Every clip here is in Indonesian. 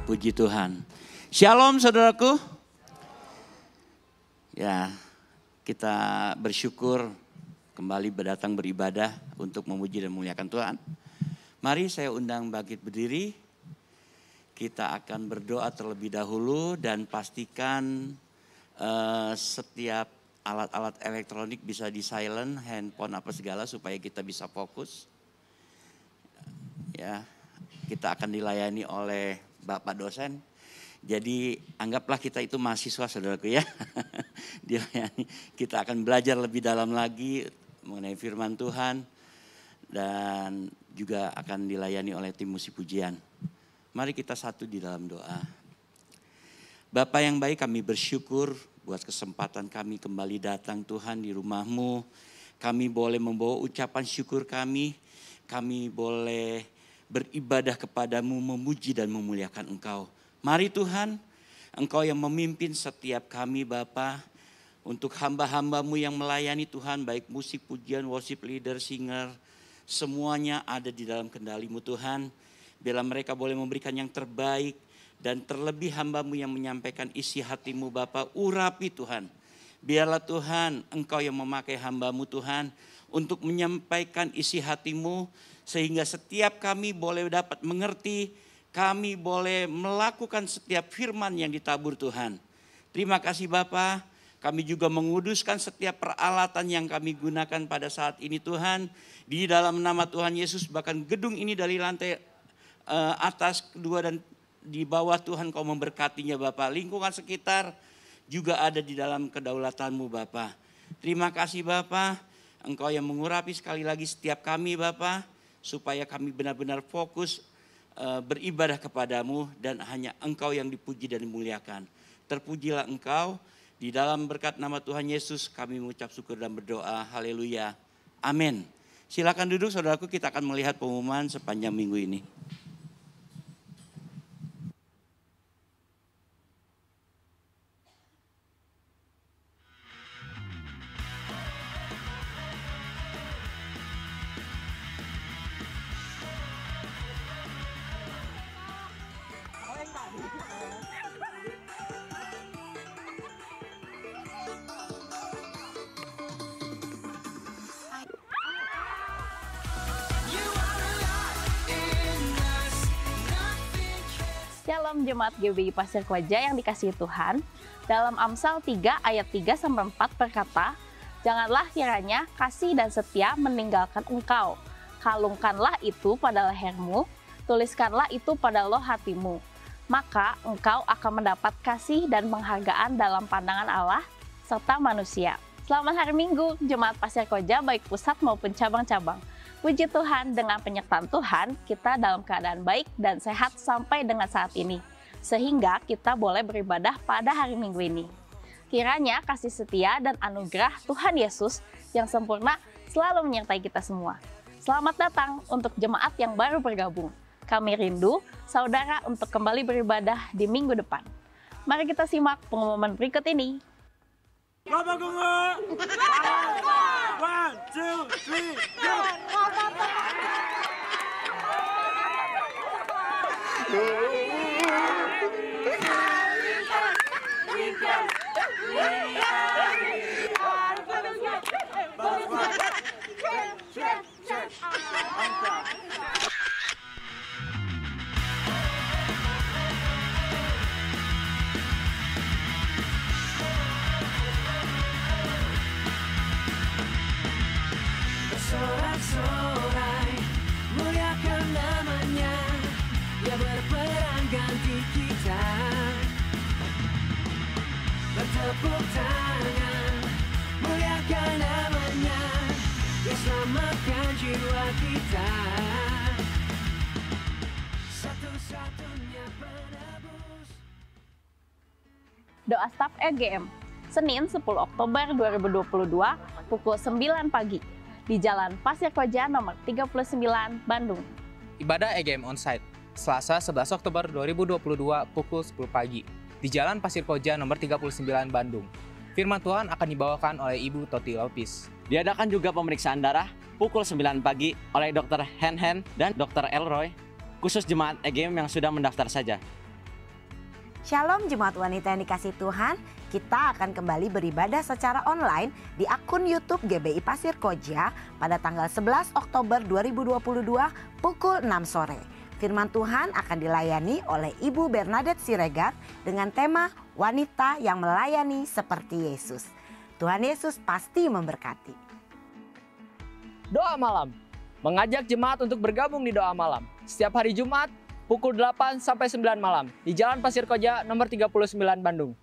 Puji Tuhan. Shalom saudaraku. Ya, kita bersyukur kembali datang beribadah untuk memuji dan memuliakan Tuhan. Mari saya undang bangkit berdiri. Kita akan berdoa terlebih dahulu dan pastikan setiap alat-alat elektronik bisa di silent, handphone apa segala supaya kita bisa fokus. Ya, kita akan dilayani oleh Bapak dosen. Jadi anggaplah kita itu mahasiswa saudaraku ya. Dilayani. Kita akan belajar lebih dalam lagi mengenai firman Tuhan. Dan juga akan dilayani oleh tim musik pujian. Mari kita satu di dalam doa. Bapa yang baik, kami bersyukur buat kesempatan kami kembali datang Tuhan di rumah-Mu. Kami boleh membawa ucapan syukur kami. Kami boleh beribadah kepadamu, memuji dan memuliakan Engkau. Mari Tuhan, Engkau yang memimpin setiap kami Bapa, untuk hamba-hambamu yang melayani Tuhan, baik musik, pujian, worship leader, singer, semuanya ada di dalam kendali-Mu Tuhan. Bila mereka boleh memberikan yang terbaik, dan terlebih hambamu yang menyampaikan isi hatimu Bapa, urapi Tuhan. Biarlah Tuhan, Engkau yang memakai hambamu Tuhan, untuk menyampaikan isi hatimu, sehingga setiap kami boleh dapat mengerti, kami boleh melakukan setiap firman yang ditabur Tuhan. Terima kasih Bapa, kami juga menguduskan setiap peralatan yang kami gunakan pada saat ini Tuhan. Di dalam nama Tuhan Yesus, bahkan gedung ini dari lantai atas, kedua dan di bawah Tuhan Kau memberkatinya Bapa. Lingkungan sekitar juga ada di dalam kedaulatan-Mu Bapa. Terima kasih Bapa, Engkau yang mengurapi sekali lagi setiap kami Bapa, supaya kami benar-benar fokus beribadah kepadamu dan hanya Engkau yang dipuji dan dimuliakan. Terpujilah Engkau, di dalam berkat nama Tuhan Yesus kami mengucap syukur dan berdoa. Haleluya. Amin. Silakan duduk saudaraku, kita akan melihat pengumuman sepanjang minggu ini. Shalom Jemaat GBI Pasir Koja yang dikasihi Tuhan. Dalam Amsal 3 ayat 3-4 berkata, "Janganlah kiranya kasih dan setia meninggalkan engkau. Kalungkanlah itu pada lehermu, tuliskanlah itu pada loh hatimu. Maka engkau akan mendapat kasih dan penghargaan dalam pandangan Allah serta manusia." Selamat hari Minggu Jemaat Pasir Koja baik pusat maupun cabang-cabang. Puji Tuhan, dengan penyertaan Tuhan, kita dalam keadaan baik dan sehat sampai dengan saat ini. Sehingga kita boleh beribadah pada hari Minggu ini. Kiranya kasih setia dan anugerah Tuhan Yesus yang sempurna selalu menyertai kita semua. Selamat datang untuk jemaat yang baru bergabung. Kami rindu saudara untuk kembali beribadah di minggu depan. Mari kita simak pengumuman berikut ini. Bapak Gungu! 1, 2, 3, go! Sorak-sorai muliakan namanya, Dia berperang ganti kita. Bertepuk tangan muliakan namanya, Dia selamatkan jiwa kita. Satu-satunya penebus. Doa Staf EGM, Senin 10 Oktober 2022 pukul 9 pagi. Di Jalan Pasir Koja nomor 39, Bandung. Ibadah EGM Onsite, Selasa 11 Oktober 2022 pukul 10 pagi, di Jalan Pasir Koja nomor 39, Bandung. Firman Tuhan akan dibawakan oleh Ibu Toti Lopis. Diadakan juga pemeriksaan darah pukul 9 pagi oleh Dr. Hen dan Dr. Elroy, khusus jemaat EGM yang sudah mendaftar saja. Shalom Jemaat Wanita yang dikasih Tuhan, kita akan kembali beribadah secara online di akun YouTube GBI Pasir Koja pada tanggal 11 Oktober 2022 pukul 6 sore. Firman Tuhan akan dilayani oleh Ibu Bernadette Siregar dengan tema Wanita yang Melayani Seperti Yesus. Tuhan Yesus pasti memberkati. Doa malam, mengajak jemaat untuk bergabung di doa malam setiap hari Jumat pukul 8 sampai 9 malam di Jalan Pasir Koja nomor 39 Bandung.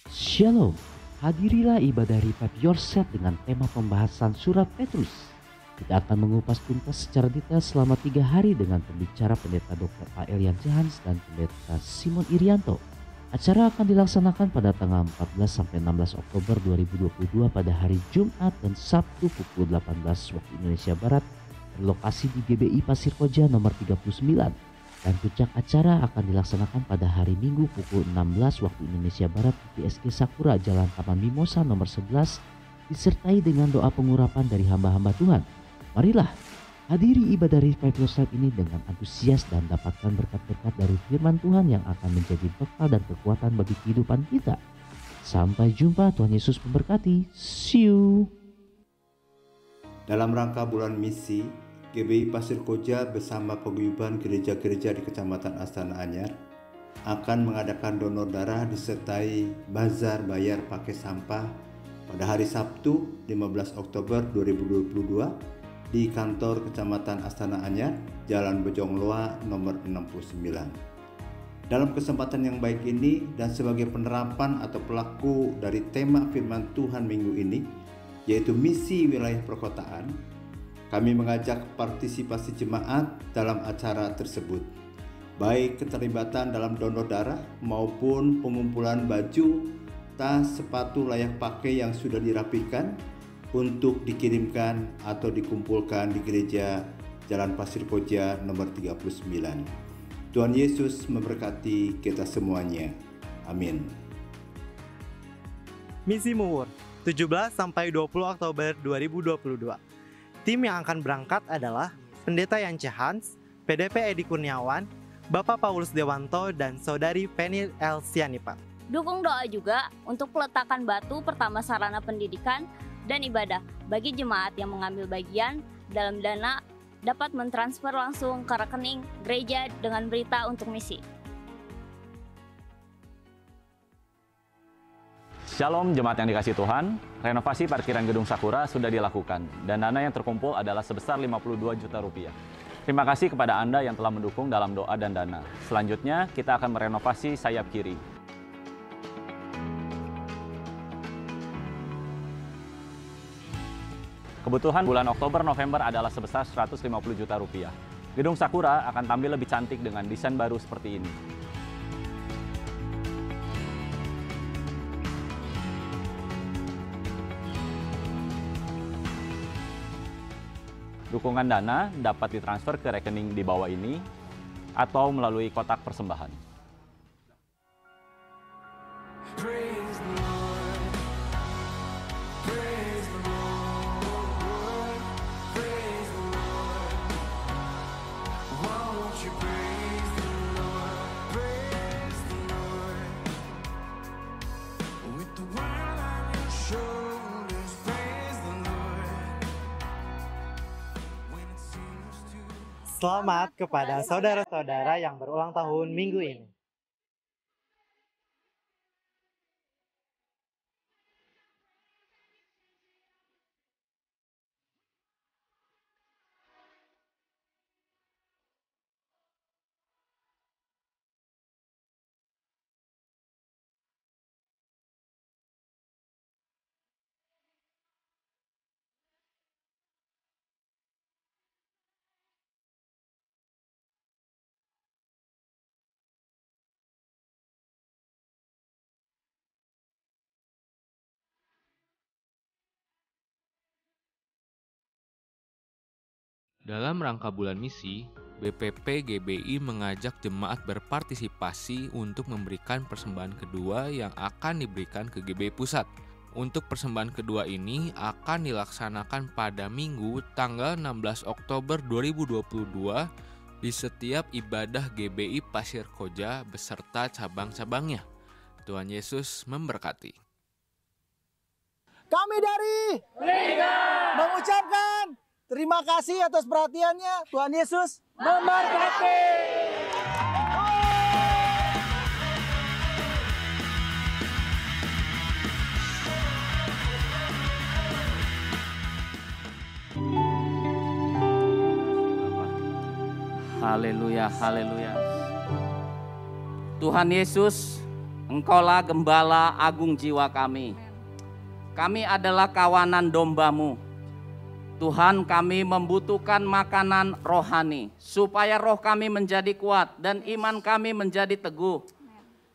Shalom, hadirilah ibadah Revive Yourself dengan tema pembahasan surat Petrus. Kita akan mengupas tuntas secara detail selama 3 hari dengan pembicara Pendeta Dr. A.Elian Jahans dan Pendeta Simon Irianto. Acara akan dilaksanakan pada tanggal 14 sampai 16 Oktober 2022 pada hari Jumat dan Sabtu pukul 18 waktu Indonesia Barat. Berlokasi di GBI Pasir Koja nomor 39 dan puncak acara akan dilaksanakan pada hari Minggu pukul 16 waktu Indonesia Barat di SG Sakura Jalan Taman Mimosa nomor 11 disertai dengan doa pengurapan dari hamba-hamba Tuhan. Marilah hadiri ibadah Revive Yourself ini dengan antusias dan dapatkan berkat-berkat dari firman Tuhan yang akan menjadi bekal dan kekuatan bagi kehidupan kita. Sampai jumpa, Tuhan Yesus memberkati. See you. Dalam rangka bulan misi, GBI Pasir Koja bersama paguyuban gereja-gereja di Kecamatan Astana Anyar akan mengadakan donor darah disertai bazar bayar pakai sampah pada hari Sabtu 15 Oktober 2022 di kantor Kecamatan Astana Anyar, Jalan Bojongloa nomor 69. Dalam kesempatan yang baik ini dan sebagai penerapan atau pelaku dari tema firman Tuhan minggu ini, yaitu misi wilayah perkotaan, kami mengajak partisipasi jemaat dalam acara tersebut, baik keterlibatan dalam donor darah maupun pengumpulan baju, tas, sepatu layak pakai yang sudah dirapikan untuk dikirimkan atau dikumpulkan di gereja Jalan Pasir Koja nomor 39. Tuhan Yesus memberkati kita semuanya. Amin. Misi Muwur 17 sampai 20 Oktober 2022. Tim yang akan berangkat adalah Pendeta Yance Hans, PDP Edi Kurniawan, Bapak Paulus Dewanto, dan Saudari Penny L. Sianipat. Dukung doa juga untuk peletakan batu pertama sarana pendidikan dan ibadah bagi jemaat yang mengambil bagian dalam dana dapat mentransfer langsung ke rekening gereja dengan berita untuk misi. Shalom jemaat yang dikasih Tuhan, renovasi parkiran Gedung Sakura sudah dilakukan dan dana yang terkumpul adalah sebesar 52 juta rupiah. Terima kasih kepada Anda yang telah mendukung dalam doa dan dana. Selanjutnya kita akan merenovasi sayap kiri. Kebutuhan bulan Oktober-November adalah sebesar 150 juta rupiah. Gedung Sakura akan tampil lebih cantik dengan desain baru seperti ini. Dukungan dana dapat ditransfer ke rekening di bawah ini atau melalui kotak persembahan. Selamat kepada saudara-saudara yang berulang tahun minggu ini. Dalam rangka bulan misi, BPP GBI mengajak jemaat berpartisipasi untuk memberikan persembahan kedua yang akan diberikan ke GBI Pusat. Untuk persembahan kedua ini akan dilaksanakan pada Minggu tanggal 16 Oktober 2022 di setiap ibadah GBI Pasir Koja beserta cabang-cabangnya. Tuhan Yesus memberkati. Kami dari Liga mengucapkan terima kasih atas perhatiannya. Tuhan Yesus memberkati. Haleluya, haleluya. Tuhan Yesus, Engkaulah gembala agung jiwa kami. Kami adalah kawanan domba-Mu. Tuhan, kami membutuhkan makanan rohani supaya roh kami menjadi kuat dan iman kami menjadi teguh.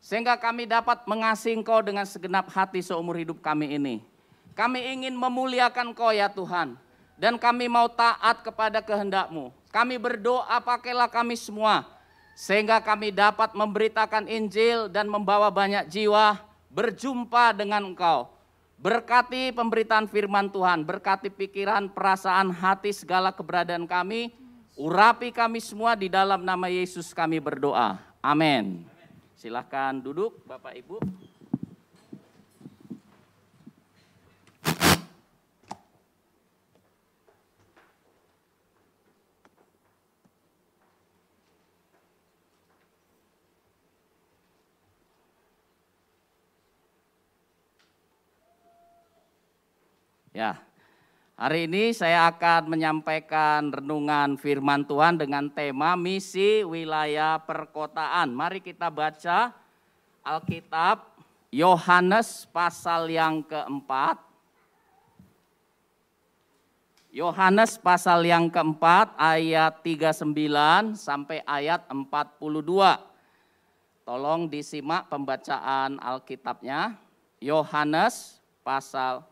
Sehingga kami dapat mengasihi Engkau dengan segenap hati seumur hidup kami ini. Kami ingin memuliakan Engkau ya Tuhan. Dan kami mau taat kepada kehendak-Mu. Kami berdoa, pakailah kami semua, sehingga kami dapat memberitakan Injil dan membawa banyak jiwa berjumpa dengan Engkau. Berkati pemberitaan firman Tuhan, berkati pikiran, perasaan, hati, segala keberadaan kami. Urapi kami semua di dalam nama Yesus kami berdoa. Amin. Silahkan duduk Bapak Ibu. Ya, hari ini saya akan menyampaikan renungan firman Tuhan dengan tema misi wilayah perkotaan. Mari kita baca Alkitab Yohanes pasal yang keempat. Yohanes pasal yang keempat ayat 39 sampai ayat 42. Tolong disimak pembacaan Alkitabnya. Yohanes pasal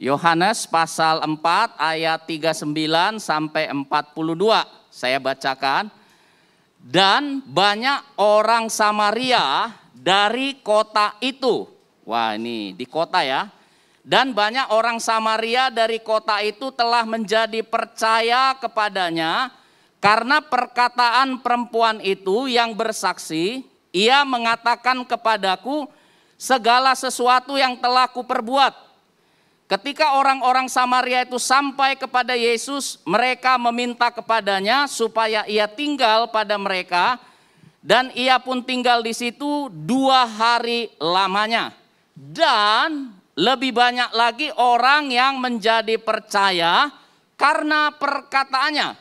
Yohanes pasal 4 ayat 39 sampai 42. Saya bacakan. Dan banyak orang Samaria dari kota itu. Wah, ini di kota ya. Dan banyak orang Samaria dari kota itu telah menjadi percaya kepadanya karena perkataan perempuan itu yang bersaksi. Ia mengatakan kepadaku segala sesuatu yang telah kuperbuat. Ketika orang-orang Samaria itu sampai kepada Yesus, mereka meminta kepadanya supaya ia tinggal pada mereka, dan ia pun tinggal di situ 2 hari lamanya. Dan lebih banyak lagi orang yang menjadi percaya karena perkataannya.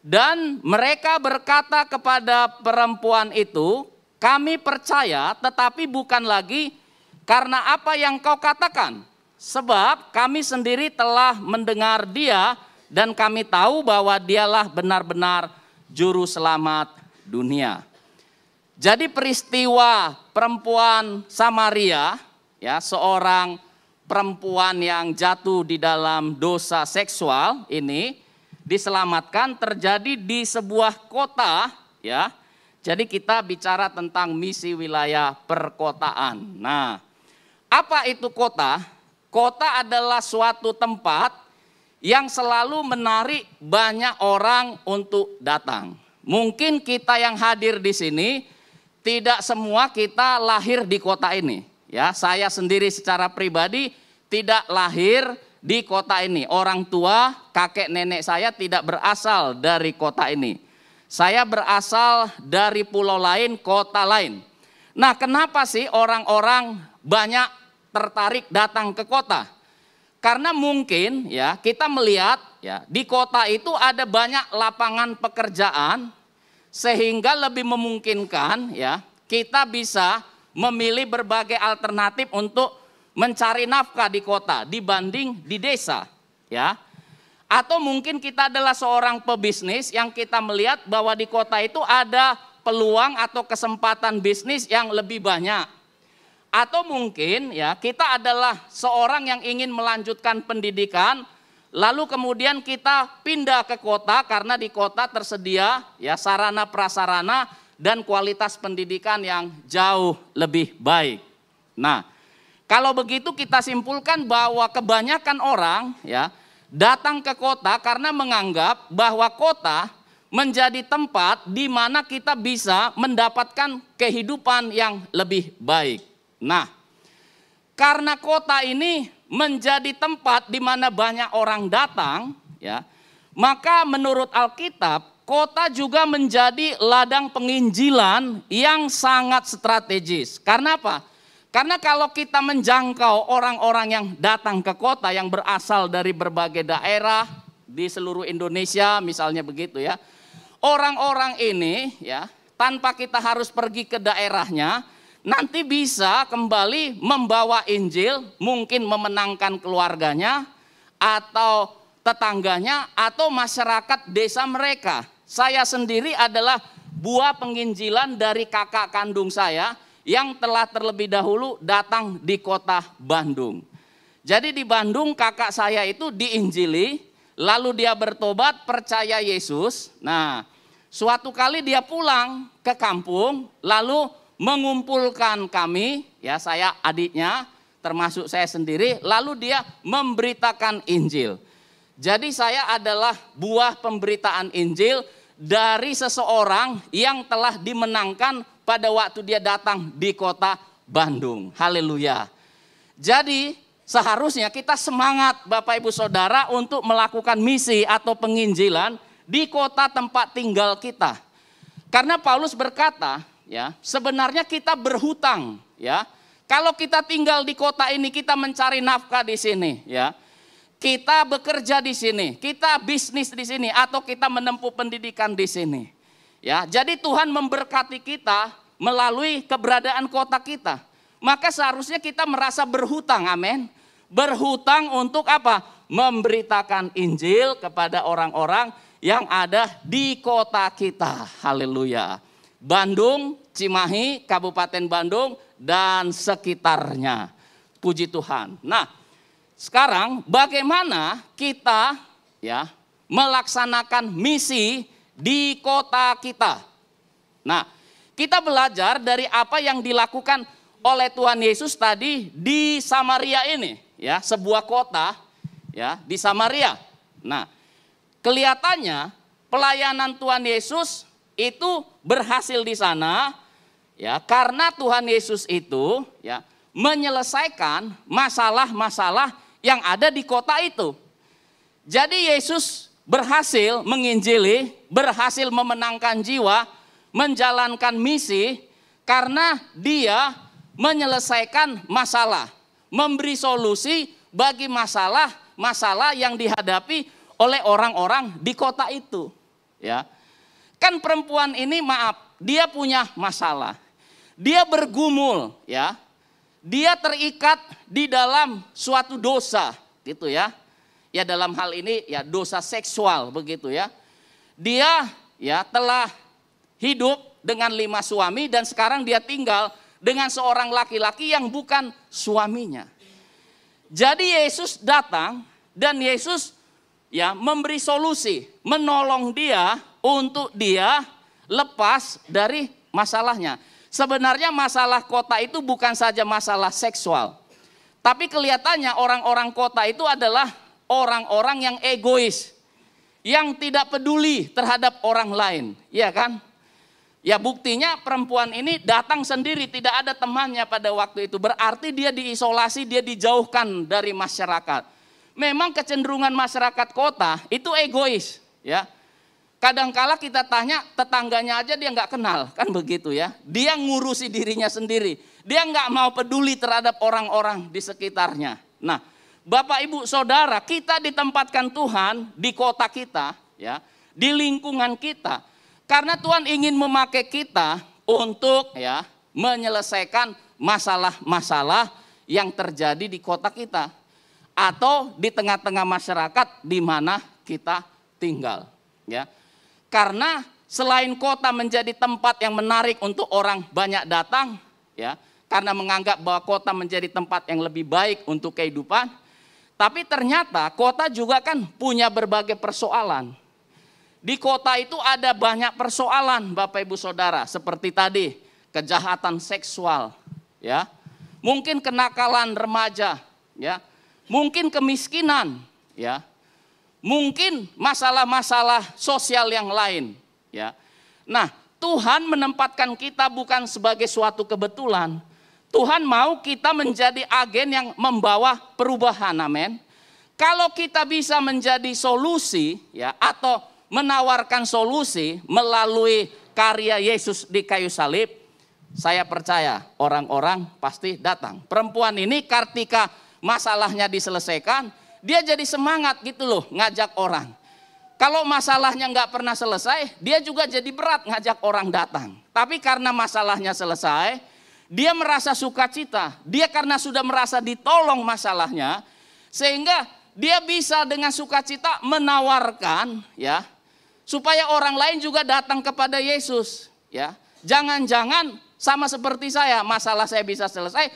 Dan mereka berkata kepada perempuan itu, kami percaya tetapi bukan lagi karena apa yang kau katakan. Sebab kami sendiri telah mendengar dia dan kami tahu bahwa dialah benar-benar juru selamat dunia. Jadi peristiwa perempuan Samaria, ya, seorang perempuan yang jatuh di dalam dosa seksual ini diselamatkan terjadi di sebuah kota, ya. Jadi kita bicara tentang misi wilayah perkotaan. Nah, apa itu kota? Kota adalah suatu tempat yang selalu menarik banyak orang untuk datang. Mungkin kita yang hadir di sini tidak semua kita lahir di kota ini. Ya, saya sendiri secara pribadi tidak lahir di kota ini. Orang tua, kakek nenek saya tidak berasal dari kota ini. Saya berasal dari pulau lain, kota lain. Nah, kenapa sih orang-orang banyak tertarik datang ke kota? Karena mungkin ya kita melihat ya di kota itu ada banyak lapangan pekerjaan sehingga lebih memungkinkan ya kita bisa memilih berbagai alternatif untuk mencari nafkah di kota dibanding di desa ya. Atau mungkin kita adalah seorang pebisnis yang kita melihat bahwa di kota itu ada peluang atau kesempatan bisnis yang lebih banyak. Atau mungkin ya kita adalah seorang yang ingin melanjutkan pendidikan Lalu kemudian kita pindah ke kota karena di kota tersedia ya sarana prasarana dan kualitas pendidikan yang jauh lebih baik. Nah, kalau begitu kita simpulkan bahwa kebanyakan orang ya datang ke kota karena menganggap bahwa kota menjadi tempat di mana kita bisa mendapatkan kehidupan yang lebih baik. Nah, karena kota ini menjadi tempat di mana banyak orang datang, ya, maka menurut Alkitab, kota juga menjadi ladang penginjilan yang sangat strategis. Karena apa? Karena kalau kita menjangkau orang-orang yang datang ke kota yang berasal dari berbagai daerah di seluruh Indonesia, misalnya begitu ya. Orang-orang ini ya, tanpa kita harus pergi ke daerahnya, nanti bisa kembali membawa Injil, mungkin memenangkan keluarganya atau tetangganya atau masyarakat desa mereka. Saya sendiri adalah buah penginjilan dari kakak kandung saya yang telah terlebih dahulu datang di kota Bandung. Jadi di Bandung kakak saya itu diinjili, lalu dia bertobat, percaya Yesus. Nah, suatu kali dia pulang ke kampung, lalu mengumpulkan kami, ya saya adiknya, termasuk saya sendiri, lalu dia memberitakan Injil. Jadi saya adalah buah pemberitaan Injil dari seseorang yang telah dimenangkan pada waktu dia datang di kota Bandung. Haleluya. Jadi seharusnya kita semangat Bapak Ibu Saudara untuk melakukan misi atau penginjilan di kota tempat tinggal kita. Karena Paulus berkata, ya, sebenarnya kita berhutang, ya. Kalau kita tinggal di kota ini, kita mencari nafkah di sini, ya. Kita bekerja di sini, kita bisnis di sini, atau kita menempuh pendidikan di sini. Ya, jadi Tuhan memberkati kita melalui keberadaan kota kita. Maka seharusnya kita merasa berhutang, amin. Berhutang untuk apa? Memberitakan Injil kepada orang-orang yang ada di kota kita. Haleluya. Bandung, Cimahi, Kabupaten Bandung, dan sekitarnya. Puji Tuhan. Nah, sekarang bagaimana kita ya melaksanakan misi di kota kita. Nah, kita belajar dari apa yang dilakukan oleh Tuhan Yesus tadi di Samaria ini, ya, sebuah kota ya di Samaria. Nah, kelihatannya pelayanan Tuhan Yesus itu berhasil di sana ya karena Tuhan Yesus itu ya menyelesaikan masalah-masalah yang ada di kota itu. Jadi Yesus berhasil menginjili, berhasil memenangkan jiwa, menjalankan misi karena dia menyelesaikan masalah, memberi solusi bagi masalah-masalah yang dihadapi oleh orang-orang di kota itu. Ya, kan perempuan ini maaf, dia punya masalah, dia bergumul, ya, dia terikat di dalam suatu dosa, gitu ya. Ya dalam hal ini ya dosa seksual begitu ya. Dia ya telah hidup dengan 5 suami dan sekarang dia tinggal dengan seorang laki-laki yang bukan suaminya. Jadi Yesus datang dan Yesus ya memberi solusi, menolong dia untuk dia lepas dari masalahnya. Sebenarnya masalah kota itu bukan saja masalah seksual. Tapi kelihatannya orang-orang kota itu adalah orang-orang yang egois, yang tidak peduli terhadap orang lain, ya kan? Ya buktinya perempuan ini datang sendiri, tidak ada temannya pada waktu itu. Berarti dia diisolasi, dia dijauhkan dari masyarakat. Memang kecenderungan masyarakat kota itu egois, ya. Kadangkala kita tanya tetangganya aja dia nggak kenal, kan begitu ya. Dia ngurusi dirinya sendiri, dia nggak mau peduli terhadap orang-orang di sekitarnya. Nah, Bapak Ibu Saudara, kita ditempatkan Tuhan di kota kita, ya, di lingkungan kita, karena Tuhan ingin memakai kita untuk ya menyelesaikan masalah-masalah yang terjadi di kota kita atau di tengah-tengah masyarakat di mana kita tinggal, ya. Karena selain kota menjadi tempat yang menarik untuk orang banyak datang, ya, karena menganggap bahwa kota menjadi tempat yang lebih baik untuk kehidupan, Tapi ternyata kota juga kan punya berbagai persoalan. Di kota itu ada banyak persoalan Bapak Ibu Saudara. Seperti tadi, kejahatan seksual, ya. Mungkin kenakalan remaja, ya. Mungkin kemiskinan, ya. Mungkin masalah-masalah sosial yang lain, ya. Nah, Tuhan menempatkan kita bukan sebagai suatu kebetulan. Tuhan mau kita menjadi agen yang membawa perubahan, amin. Kalau kita bisa menjadi solusi, ya, atau menawarkan solusi melalui karya Yesus di kayu salib, saya percaya orang-orang pasti datang. Perempuan ini ketika masalahnya diselesaikan, dia jadi semangat gitu loh ngajak orang. Kalau masalahnya nggak pernah selesai, dia juga jadi berat ngajak orang datang. Tapi karena masalahnya selesai, dia merasa sukacita. Dia karena sudah merasa ditolong masalahnya, sehingga dia bisa dengan sukacita menawarkan, ya, supaya orang lain juga datang kepada Yesus, ya. Jangan-jangan sama seperti saya, masalah saya bisa selesai,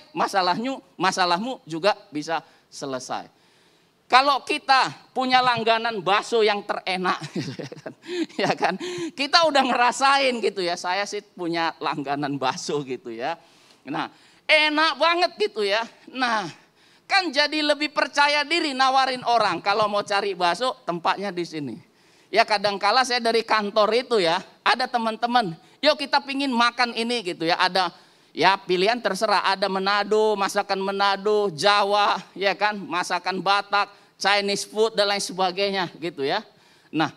masalahmu juga bisa selesai. Kalau kita punya langganan bakso yang terenak, ya kan, kita udah ngerasain gitu ya. Saya sih punya langganan bakso gitu ya. Nah, enak banget gitu ya. Nah, kan jadi lebih percaya diri nawarin orang kalau mau cari bakso tempatnya di sini. Ya kadangkala saya dari kantor itu ya, ada teman-teman, yuk kita pingin makan ini gitu ya. Ada ya pilihan terserah, ada Manado, masakan Manado, Jawa, ya kan, masakan Batak, Chinese food dan lain sebagainya gitu ya. Nah,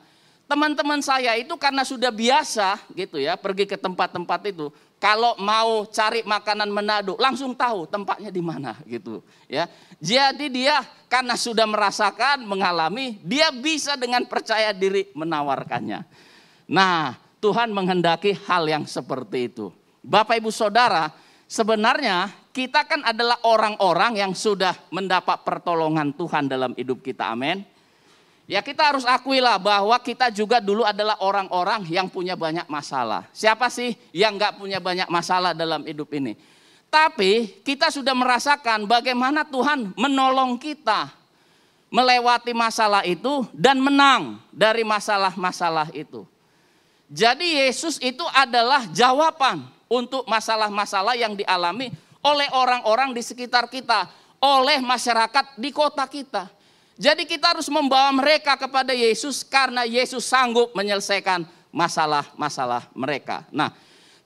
teman-teman saya itu karena sudah biasa gitu ya pergi ke tempat-tempat itu, kalau mau cari makanan Manado langsung tahu tempatnya di mana gitu ya. Jadi dia karena sudah merasakan, mengalami, dia bisa dengan percaya diri menawarkannya. Nah, Tuhan menghendaki hal yang seperti itu. Bapak Ibu Saudara, sebenarnya kita kan adalah orang-orang yang sudah mendapat pertolongan Tuhan dalam hidup kita, amin. Ya kita harus akuilah bahwa kita juga dulu adalah orang-orang yang punya banyak masalah. Siapa sih yang gak punya banyak masalah dalam hidup ini? Tapi kita sudah merasakan bagaimana Tuhan menolong kita melewati masalah itu dan menang dari masalah-masalah itu. Jadi Yesus itu adalah jawaban untuk masalah-masalah yang dialami oleh orang-orang di sekitar kita, oleh masyarakat di kota kita. Jadi kita harus membawa mereka kepada Yesus karena Yesus sanggup menyelesaikan masalah-masalah mereka. Nah,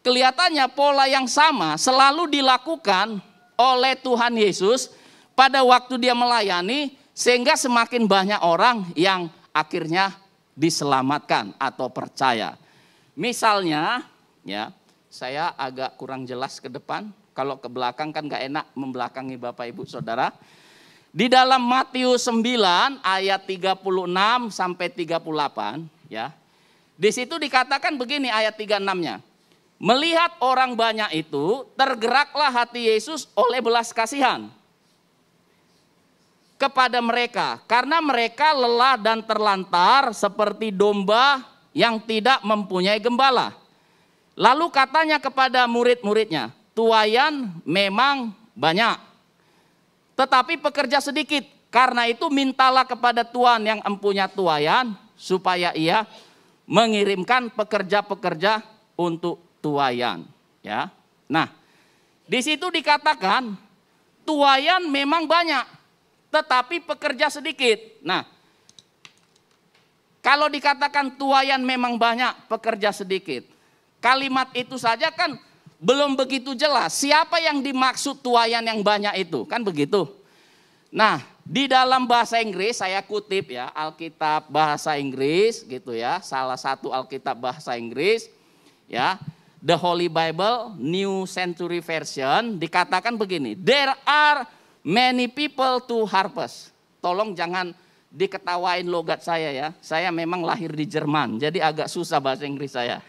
kelihatannya pola yang sama selalu dilakukan oleh Tuhan Yesus pada waktu dia melayani, sehingga semakin banyak orang yang akhirnya diselamatkan atau percaya. Misalnya, ya, saya agak kurang jelas ke depan. Kalau ke belakang kan gak enak membelakangi Bapak Ibu Saudara. Di dalam Matius 9 ayat 36 sampai 38 ya. Di situ dikatakan begini ayat 36-nya. Melihat orang banyak itu, tergeraklah hati Yesus oleh belas kasihan kepada mereka, karena mereka lelah dan terlantar seperti domba yang tidak mempunyai gembala. Lalu katanya kepada murid-muridnya, tuaian memang banyak, tetapi pekerja sedikit. Karena itu mintalah kepada Tuhan yang empunya tuaian supaya ia mengirimkan pekerja-pekerja untuk tuaian. Ya, nah di situ dikatakan tuaian memang banyak, tetapi pekerja sedikit. Nah, kalau dikatakan tuaian memang banyak, pekerja sedikit, kalimat itu saja kan belum begitu jelas siapa yang dimaksud tuaian yang banyak itu, kan begitu. Nah, di dalam bahasa Inggris saya kutip ya, Alkitab bahasa Inggris gitu ya, salah satu Alkitab bahasa Inggris ya, The Holy Bible New Century Version, dikatakan begini, there are many people to harvest. Tolong jangan diketawain logat saya ya. Saya memang lahir di Jerman, jadi agak susah bahasa Inggris saya.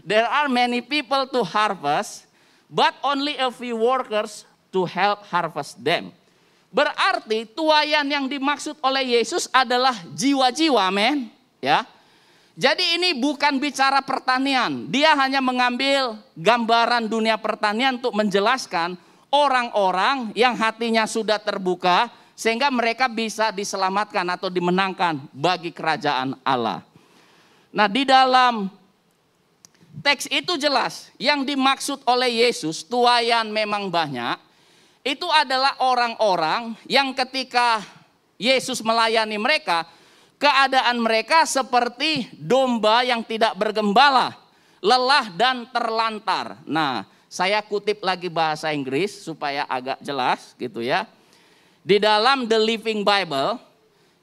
There are many people to harvest, but only a few workers to help harvest them. Berarti tuaian yang dimaksud oleh Yesus adalah jiwa-jiwa, men. Ya. Jadi ini bukan bicara pertanian. Dia hanya mengambil gambaran dunia pertanian untuk menjelaskan orang-orang yang hatinya sudah terbuka sehingga mereka bisa diselamatkan atau dimenangkan bagi kerajaan Allah. Nah, di dalam teks itu jelas yang dimaksud oleh Yesus, tuaian memang banyak, itu adalah orang-orang yang ketika Yesus melayani mereka, keadaan mereka seperti domba yang tidak bergembala, lelah dan terlantar. Nah, saya kutip lagi bahasa Inggris supaya agak jelas gitu ya. Di dalam The Living Bible,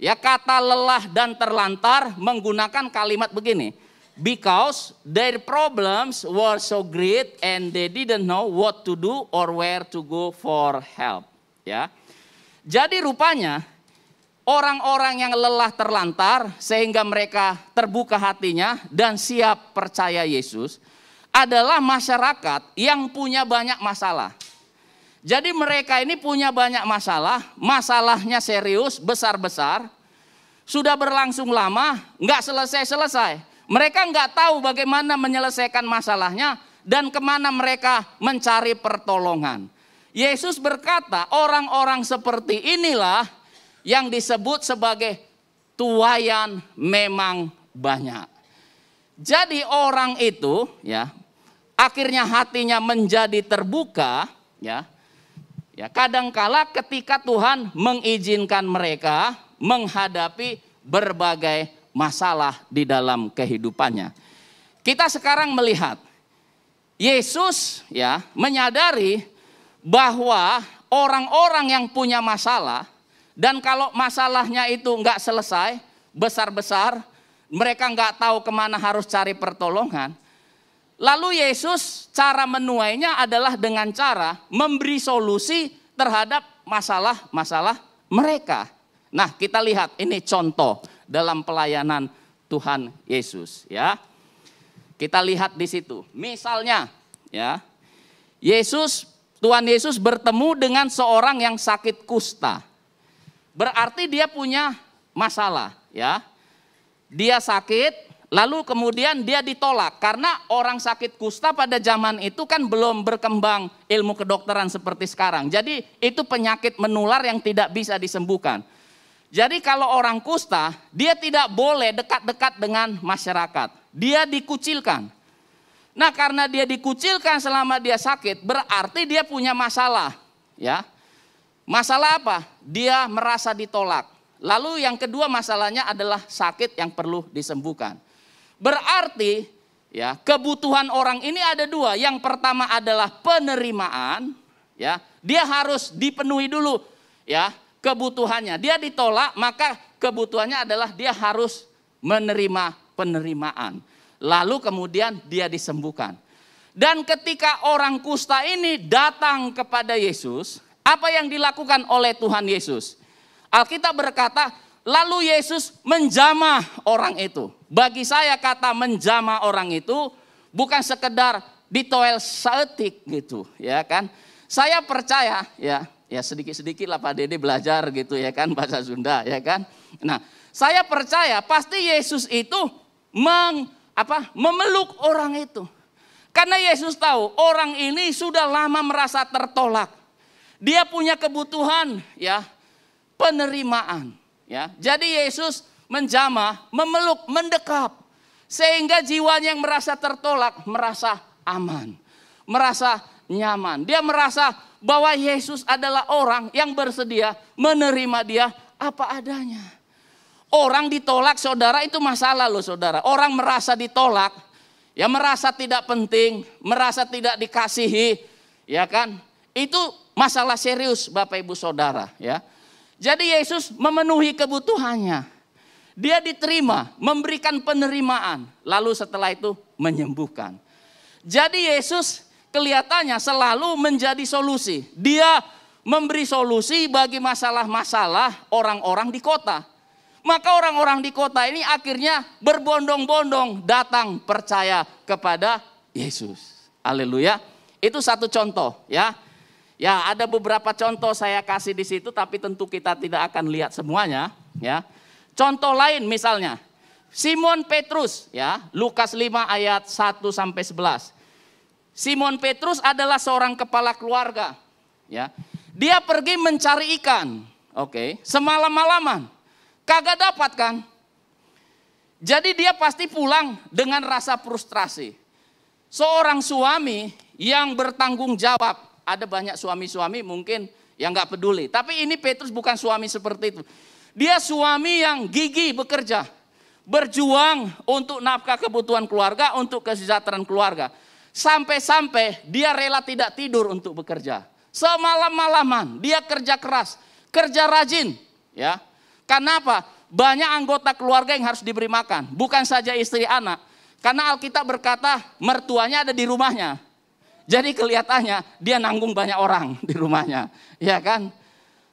ya, kata lelah dan terlantar menggunakan kalimat begini. Because their problems were so great and they didn't know what to do or where to go for help. Ya, jadi rupanya orang-orang yang lelah terlantar sehingga mereka terbuka hatinya dan siap percaya Yesus adalah masyarakat yang punya banyak masalah. Jadi mereka ini punya banyak masalah, masalahnya serius, besar-besar, sudah berlangsung lama, nggak selesai-selesai. Mereka nggak tahu bagaimana menyelesaikan masalahnya dan kemana mereka mencari pertolongan. Yesus berkata, orang-orang seperti inilah yang disebut sebagai tuaian memang banyak. Jadi orang itu, ya, akhirnya hatinya menjadi terbuka, ya. Ya, kadangkala ketika Tuhan mengizinkan mereka menghadapi berbagai masalah di dalam kehidupannya. Kita sekarang melihat Yesus, ya, menyadari bahwa orang-orang yang punya masalah, dan kalau masalahnya itu nggak selesai, besar-besar, mereka nggak tahu kemana harus cari pertolongan. Lalu Yesus cara menuainya adalah dengan cara memberi solusi terhadap masalah-masalah mereka. Nah, kita lihat ini contoh dalam pelayanan Tuhan Yesus, ya. Kita lihat di situ. Misalnya, ya, Tuhan Yesus bertemu dengan seorang yang sakit kusta. Berarti dia punya masalah, ya. Dia sakit, lalu kemudian dia ditolak karena orang sakit kusta pada zaman itu kan belum berkembang ilmu kedokteran seperti sekarang. Jadi itu penyakit menular yang tidak bisa disembuhkan. Jadi kalau orang kusta, dia tidak boleh dekat-dekat dengan masyarakat. Dia dikucilkan. Nah, karena dia dikucilkan selama dia sakit, berarti dia punya masalah, ya. Masalah apa? Dia merasa ditolak. Lalu yang kedua masalahnya adalah sakit yang perlu disembuhkan. Berarti, ya, kebutuhan orang ini ada dua. Yang pertama adalah penerimaan, ya. Dia harus dipenuhi dulu, ya, kebutuhannya. Dia ditolak, maka kebutuhannya adalah dia harus menerima penerimaan. Lalu kemudian dia disembuhkan. Dan ketika orang kusta ini datang kepada Yesus, apa yang dilakukan oleh Tuhan Yesus? Alkitab berkata, lalu Yesus menjamah orang itu. Bagi saya kata menjamah orang itu bukan sekedar ditoel seetik gitu, ya kan. Saya percaya, ya sedikit-sedikit lah Pak Dede belajar gitu ya kan, bahasa Sunda ya kan. Nah, saya percaya pasti Yesus itu memeluk orang itu. Karena Yesus tahu orang ini sudah lama merasa tertolak. Dia punya kebutuhan, ya, penerimaan, ya. Jadi Yesus menjamah, memeluk, mendekap sehingga jiwanya yang merasa tertolak merasa aman, merasa nyaman. Dia merasa bahwa Yesus adalah orang yang bersedia menerima dia apa adanya. Orang ditolak, saudara, itu masalah loh, saudara. Orang merasa ditolak, ya, merasa tidak penting, merasa tidak dikasihi, ya kan? Itu masalah serius, Bapak Ibu Saudara, ya. Jadi Yesus memenuhi kebutuhannya. Dia diterima, memberikan penerimaan, lalu setelah itu menyembuhkan. Jadi Yesus kelihatannya selalu menjadi solusi. Dia memberi solusi bagi masalah-masalah orang-orang di kota. Maka orang-orang di kota ini akhirnya berbondong-bondong datang percaya kepada Yesus. Haleluya. Itu satu contoh, ya. Ya, ada beberapa contoh saya kasih di situ, tapi tentu kita tidak akan lihat semuanya, ya. Contoh lain misalnya, Simon Petrus, ya, Lukas 5 ayat 1 sampai 11. Simon Petrus adalah seorang kepala keluarga, ya. Dia pergi mencari ikan, Oke, semalam-malaman. Kagak dapat kan? Jadi dia pasti pulang dengan rasa frustrasi. Seorang suami yang bertanggung jawab. Ada banyak suami-suami mungkin yang gak peduli. Tapi ini Petrus bukan suami seperti itu. Dia suami yang gigih bekerja. Berjuang untuk nafkah kebutuhan keluarga, untuk kesejahteraan keluarga. Sampai-sampai dia rela tidak tidur untuk bekerja. Semalam-malaman dia kerja keras. Kerja rajin, ya. Karena apa? Banyak anggota keluarga yang harus diberi makan, bukan saja istri anak. Karena Alkitab berkata mertuanya ada di rumahnya. Jadi kelihatannya dia nanggung banyak orang di rumahnya, ya kan?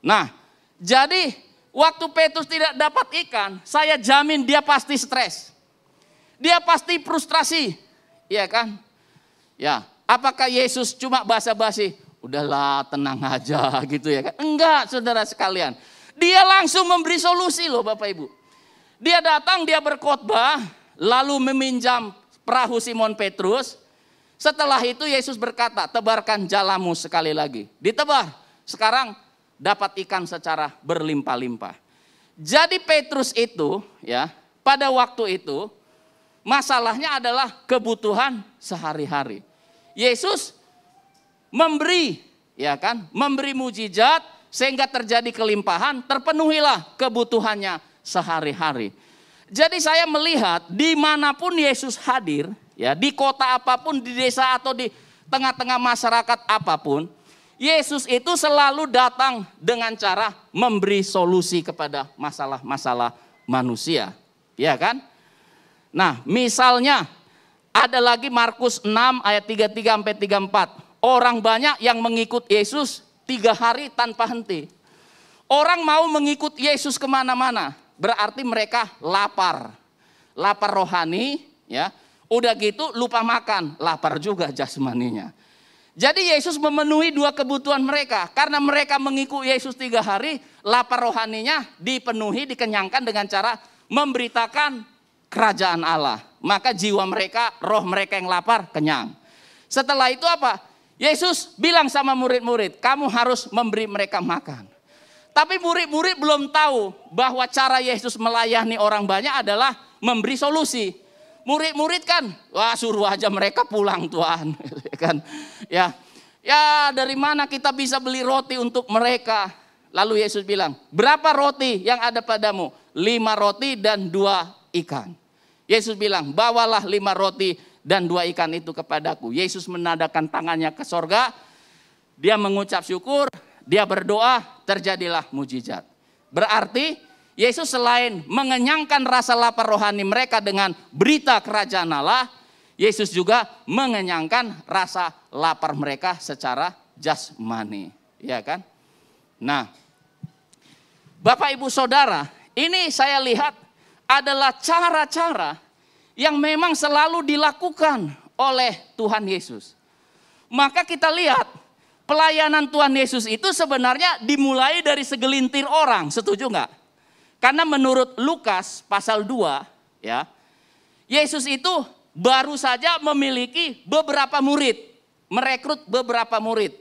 Nah, jadi waktu Petrus tidak dapat ikan, saya jamin dia pasti stres. Dia pasti frustrasi, ya kan? Ya, apakah Yesus cuma basa-basi? Udahlah, tenang aja gitu ya kan. Enggak, saudara sekalian. Dia langsung memberi solusi loh Bapak Ibu. Dia datang, dia berkhotbah, lalu meminjam perahu Simon Petrus. Setelah itu Yesus berkata, tebarkan jalamu sekali lagi. Ditebar, sekarang dapat ikan secara berlimpah-limpah. Jadi Petrus itu ya, pada waktu itu masalahnya adalah kebutuhan sehari-hari. Yesus memberi, ya kan, memberi mujizat sehingga terjadi kelimpahan, terpenuhilah kebutuhannya sehari-hari. Jadi saya melihat dimanapun Yesus hadir, ya di kota apapun, di desa atau di tengah-tengah masyarakat apapun, Yesus itu selalu datang dengan cara memberi solusi kepada masalah-masalah manusia, ya kan? Nah, misalnya ada lagi Markus 6 ayat 33 sampai 34. Orang banyak yang mengikut Yesus 3 hari tanpa henti. Orang mau mengikut Yesus kemana-mana. Berarti mereka lapar. Lapar rohani, ya. Udah gitu lupa makan. Lapar juga jasmaninya. Jadi Yesus memenuhi 2 kebutuhan mereka. Karena mereka mengikut Yesus 3 hari, lapar rohaninya dipenuhi, dikenyangkan dengan cara memberitakan kerajaan Allah. Maka jiwa mereka, roh mereka yang lapar, kenyang. Setelah itu apa? Yesus bilang sama murid-murid, kamu harus memberi mereka makan. Tapi murid-murid belum tahu bahwa cara Yesus melayani orang banyak adalah memberi solusi. Murid-murid kan, wah suruh aja mereka pulang Tuhan. Ya, dari mana kita bisa beli roti untuk mereka? Lalu Yesus bilang, berapa roti yang ada padamu? 5 roti dan 2 ikan. Yesus bilang, bawalah 5 roti dan 2 ikan itu kepadaku. Yesus menadakan tangannya ke sorga. Dia mengucap syukur. Dia berdoa. Terjadilah mujizat. Berarti Yesus selain mengenyangkan rasa lapar rohani mereka dengan berita kerajaan Allah. Yesus juga mengenyangkan rasa lapar mereka secara jasmani. Ya kan? Nah, Bapak Ibu Saudara. Ini saya lihat adalah cara-cara yang memang selalu dilakukan oleh Tuhan Yesus. Maka kita lihat pelayanan Tuhan Yesus itu sebenarnya dimulai dari segelintir orang, setuju nggak? Karena menurut Lukas pasal 2, ya, Yesus itu baru saja memiliki beberapa murid, merekrut beberapa murid.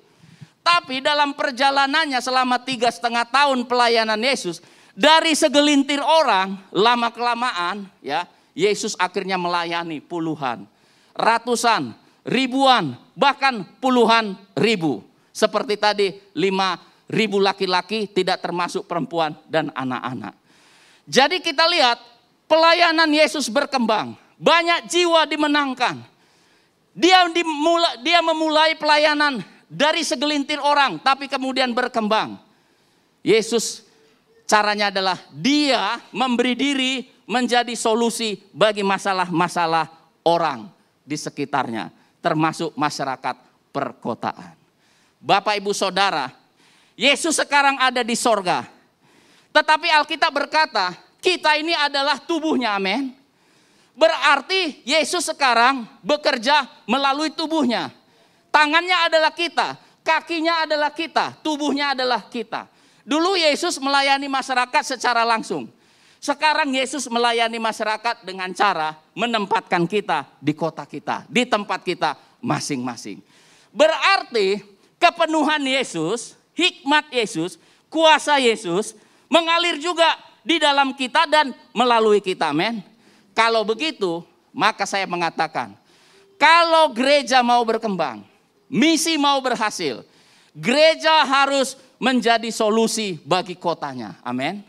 Tapi dalam perjalanannya selama 3,5 tahun pelayanan Yesus, dari segelintir orang, lama-kelamaan, ya, Yesus akhirnya melayani puluhan, ratusan, ribuan, bahkan puluhan ribu. Seperti tadi 5.000 laki-laki tidak termasuk perempuan dan anak-anak. Jadi kita lihat pelayanan Yesus berkembang. Banyak jiwa dimenangkan. Dia memulai pelayanan dari segelintir orang tapi kemudian berkembang. Yesus caranya adalah dia memberi diri menjadi solusi bagi masalah-masalah orang di sekitarnya, termasuk masyarakat perkotaan. Bapak Ibu Saudara, Yesus sekarang ada di sorga. Tetapi Alkitab berkata, kita ini adalah tubuhnya, amin. Berarti Yesus sekarang bekerja melalui tubuhnya. Tangannya adalah kita, kakinya adalah kita, tubuhnya adalah kita. Dulu Yesus melayani masyarakat secara langsung. Sekarang Yesus melayani masyarakat dengan cara menempatkan kita di kota kita, di tempat kita masing-masing. Berarti kepenuhan Yesus, hikmat Yesus kuasa Yesus mengalir juga di dalam kita dan melalui kita, amin. Kalau begitu, maka saya mengatakan, kalau gereja mau berkembang, misi mau berhasil, gereja harus menjadi solusi bagi kotanya, amin.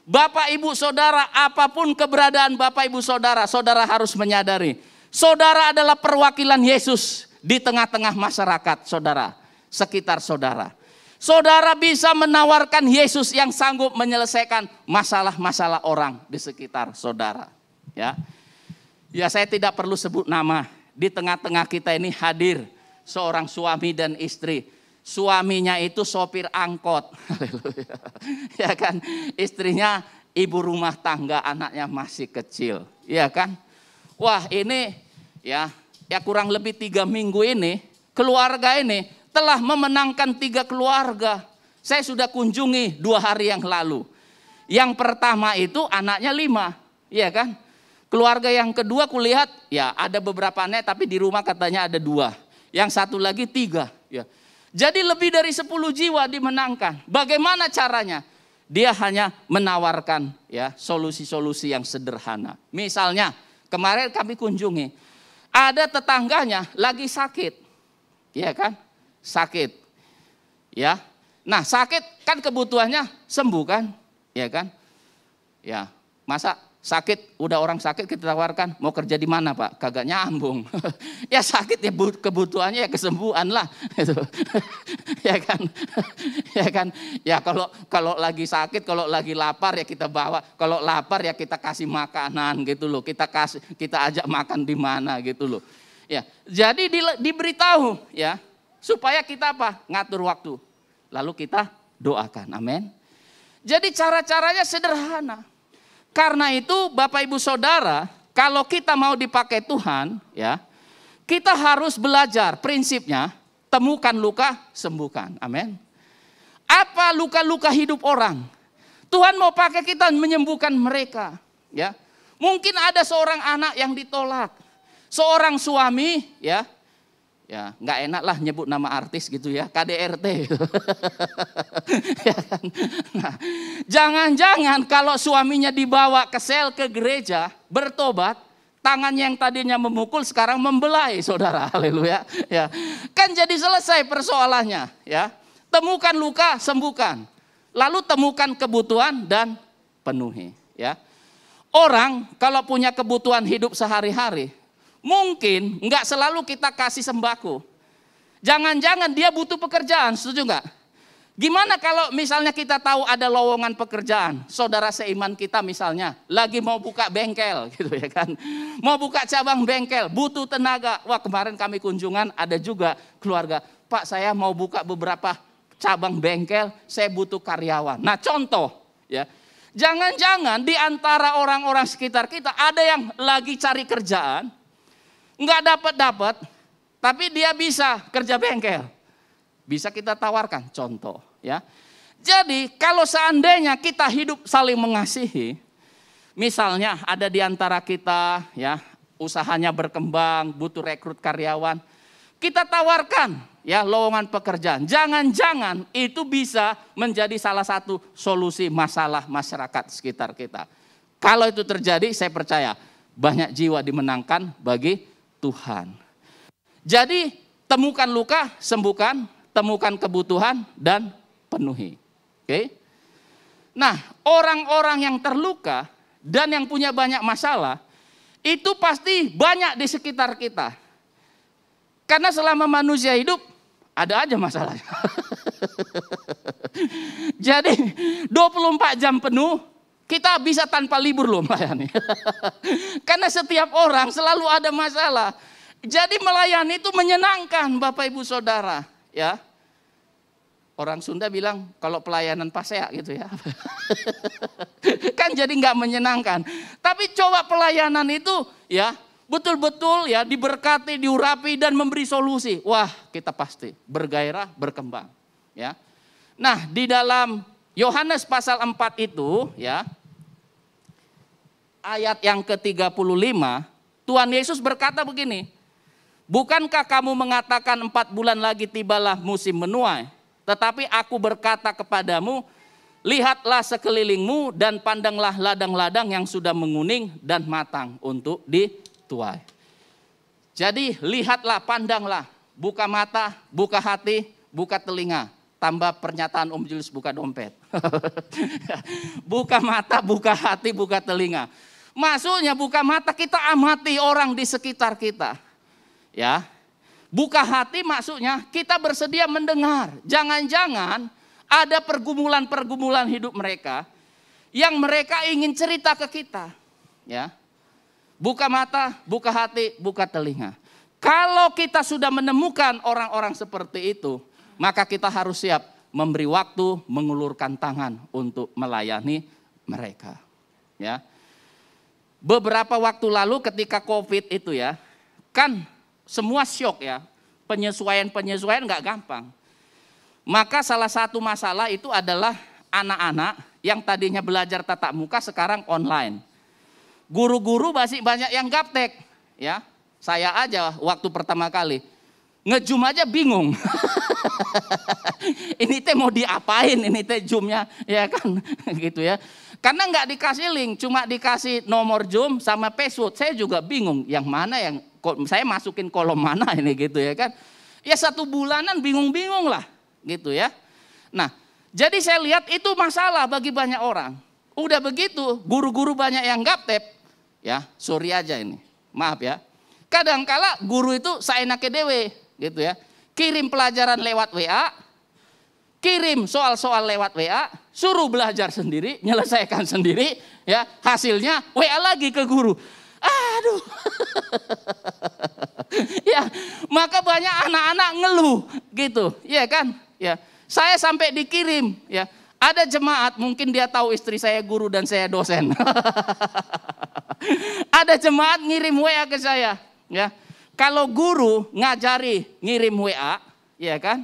Bapak Ibu Saudara, apapun keberadaan Bapak Ibu Saudara, saudara harus menyadari, saudara adalah perwakilan Yesus di tengah-tengah masyarakat saudara, sekitar saudara. Saudara bisa menawarkan Yesus yang sanggup menyelesaikan masalah-masalah orang di sekitar saudara. Ya, saya tidak perlu sebut nama. Di tengah-tengah kita ini hadir seorang suami dan istri. Suaminya itu sopir angkot. Ya kan, istrinya ibu rumah tangga, anaknya masih kecil. Ya kan, wah ini ya kurang lebih 3 minggu ini keluarga ini telah memenangkan 3 keluarga. Saya sudah kunjungi 2 hari yang lalu. Yang pertama itu anaknya 5, ya kan? Keluarga yang kedua kulihat ya ada beberapa anak tapi di rumah katanya ada 2. Yang satu lagi 3. Ya. Jadi lebih dari 10 jiwa dimenangkan. Bagaimana caranya? Dia hanya menawarkan ya solusi-solusi yang sederhana. Misalnya kemarin kami kunjungi ada tetangganya lagi sakit, ya kan? Sakit, ya. Nah sakit kan kebutuhannya sembuh kan, ya kan? Ya, masa sakit udah orang sakit kita tawarkan mau kerja di mana Pak? Kagak nyambung. Ya sakit ya kebutuhannya ya kesembuhan lah, gitu. Ya kan, ya kan. Ya kalau lagi sakit, kalau lagi lapar ya kita bawa. Kalau lapar ya kita kasih makanan gitu loh. Kita ajak makan di mana gitu loh. Ya, jadi diberitahu ya. Supaya kita apa? Ngatur waktu. Lalu kita doakan. Amin. Jadi cara-caranya sederhana. Karena itu Bapak Ibu Saudara, kalau kita mau dipakai Tuhan, ya, kita harus belajar prinsipnya, temukan luka, sembuhkan. Amin. Apa luka-luka hidup orang? Tuhan mau pakai kita menyembuhkan mereka, ya. Mungkin ada seorang anak yang ditolak. Seorang suami, ya nggak enak lah nyebut nama artis gitu ya, KDRT. Ya kan? Nah, jangan-jangan kalau suaminya dibawa ke sel ke gereja bertobat, tangannya yang tadinya memukul sekarang membelai, saudara. Haleluya. Ya, kan jadi selesai persoalannya. Ya, temukan luka, sembuhkan. Lalu temukan kebutuhan dan penuhi. Ya, orang kalau punya kebutuhan hidup sehari-hari, mungkin nggak selalu kita kasih sembako. Jangan-jangan dia butuh pekerjaan, setuju nggak? Gimana kalau misalnya kita tahu ada lowongan pekerjaan, saudara seiman kita misalnya lagi mau buka bengkel gitu ya kan, mau buka cabang bengkel, butuh tenaga. Wah kemarin kami kunjungan ada juga keluarga, Pak saya mau buka beberapa cabang bengkel, saya butuh karyawan. Nah contoh ya, jangan-jangan di antara orang-orang sekitar kita ada yang lagi cari kerjaan, nggak dapat, tapi dia bisa kerja bengkel. Bisa kita tawarkan contoh ya. Jadi kalau seandainya kita hidup saling mengasihi, misalnya ada di antara kita ya usahanya berkembang, butuh rekrut karyawan, kita tawarkan ya lowongan pekerjaan. Jangan-jangan itu bisa menjadi salah satu solusi masalah masyarakat sekitar kita. Kalau itu terjadi, saya percaya banyak jiwa dimenangkan bagi Tuhan. Jadi temukan luka, sembuhkan, temukan kebutuhan dan penuhi. Oke? Nah, orang-orang yang terluka dan yang punya banyak masalah itu pasti banyak di sekitar kita. Karena selama manusia hidup ada aja masalahnya. Jadi 24 jam penuh kita bisa tanpa libur loh melayani. Karena setiap orang selalu ada masalah. Jadi melayani itu menyenangkan Bapak Ibu Saudara. Ya. Orang Sunda bilang kalau pelayanan pasea gitu ya. Kan jadi nggak menyenangkan. Tapi coba pelayanan itu ya betul-betul ya diberkati, diurapi dan memberi solusi. Wah kita pasti bergairah, berkembang. Ya. Nah di dalam Yohanes pasal 4 itu ya. Ayat yang ke-35, Tuhan Yesus berkata begini, bukankah kamu mengatakan 4 bulan lagi tibalah musim menuai, Tetapi aku berkata kepadamu, lihatlah sekelilingmu dan pandanglah ladang-ladang yang sudah menguning dan matang untuk dituai. Jadi lihatlah, pandanglah, buka mata, buka hati, buka telinga. Tambah pernyataan Om Julius, buka dompet. Buka mata, buka hati, buka telinga. Maksudnya buka mata, kita amati orang di sekitar kita. Ya, buka hati maksudnya kita bersedia mendengar. Jangan-jangan ada pergumulan-pergumulan hidup mereka yang mereka ingin cerita ke kita. Ya, buka mata, buka hati, buka telinga. Kalau kita sudah menemukan orang-orang seperti itu, maka kita harus siap memberi waktu, mengulurkan tangan untuk melayani mereka. Ya, beberapa waktu lalu ketika COVID itu ya, kan semua syok ya, penyesuaian nggak gampang. Maka salah satu masalah itu adalah anak-anak yang tadinya belajar tatap muka sekarang online. Guru-guru masih banyak yang gaptek, ya. Saya aja waktu pertama kali nge-zoom aja bingung. Ini teh mau diapain ini teh zoomnya, ya kan, gitu ya. Karena nggak dikasih link, cuma dikasih nomor zoom sama password. Saya juga bingung, yang mana yang saya masukin kolom mana ini gitu ya kan. Ya 1 bulanan bingung-bingung lah, gitu ya. Nah, jadi saya lihat itu masalah bagi banyak orang. Udah begitu, guru-guru banyak yang gaptek, ya sorry aja ini, maaf ya. Kadangkala guru itu saenake dewe, gitu ya. Kirim pelajaran lewat WA, kirim soal-soal lewat WA, suruh belajar sendiri, menyelesaikan sendiri, ya hasilnya WA lagi ke guru. Aduh, ya maka banyak anak-anak ngeluh, gitu, ya kan? Ya, saya sampai dikirim, ya ada jemaat mungkin dia tahu istri saya guru dan saya dosen. Ada jemaat ngirim WA ke saya, ya. Kalau guru ngajari ngirim WA, ya kan?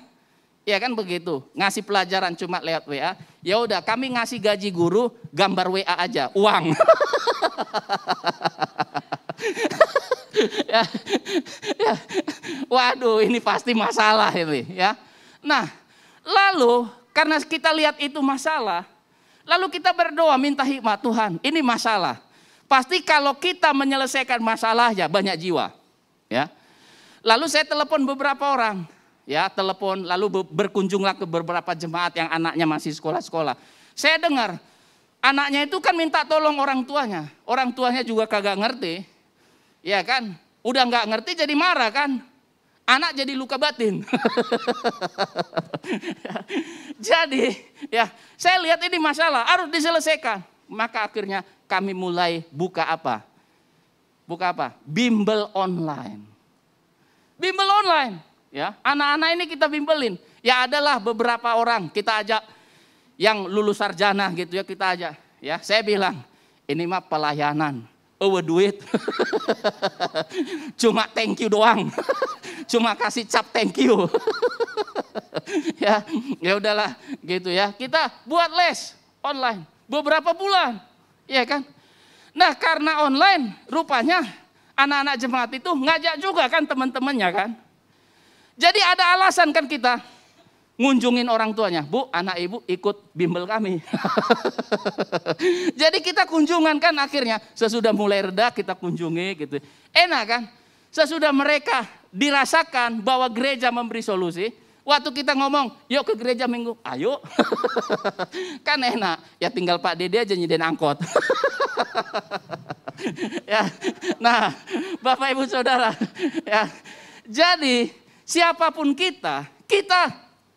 Ya kan begitu, ngasih pelajaran cuma lewat WA, ya udah kami ngasih gaji guru gambar WA aja, uang. Ya, ya. Waduh, ini pasti masalah ini, ya. Nah, lalu karena kita lihat itu masalah, lalu kita berdoa minta hikmat, Tuhan, ini masalah. Pasti kalau kita menyelesaikan masalahnya banyak jiwa, ya. Lalu saya telepon beberapa orang. Ya, telepon lalu berkunjunglah ke beberapa jemaat yang anaknya masih sekolah-sekolah. Saya dengar anaknya itu kan minta tolong orang tuanya. Orang tuanya juga kagak ngerti. Ya kan? Udah nggak ngerti jadi marah kan? Anak jadi luka batin. Jadi, ya, saya lihat ini masalah harus diselesaikan. Maka akhirnya kami mulai buka apa? Buka apa? Bimbel online. Bimbel online. Ya, anak-anak ini kita bimbelin. Ya adalah beberapa orang kita ajak yang lulus sarjana gitu ya, kita ajak. Ya, saya bilang ini mah pelayanan, duit. Cuma thank you doang. Cuma kasih cap thank you. Ya udahlah gitu ya. Kita buat les online beberapa bulan, ya kan? Nah karena online, rupanya anak-anak jemaat itu ngajak juga kan teman-temannya kan. Jadi ada alasan kan kita ngunjungin orang tuanya. Bu, anak ibu ikut bimbel kami. Jadi kita kunjungan kan akhirnya. Sesudah mulai reda kita kunjungi gitu. Enak kan? Sesudah mereka dirasakan bahwa gereja memberi solusi. Waktu kita ngomong, yuk ke gereja minggu. Ayo. Kan enak. Ya tinggal Pak Dede aja nyediain angkot. Ya. Nah, Bapak Ibu Saudara. Ya. Jadi siapapun kita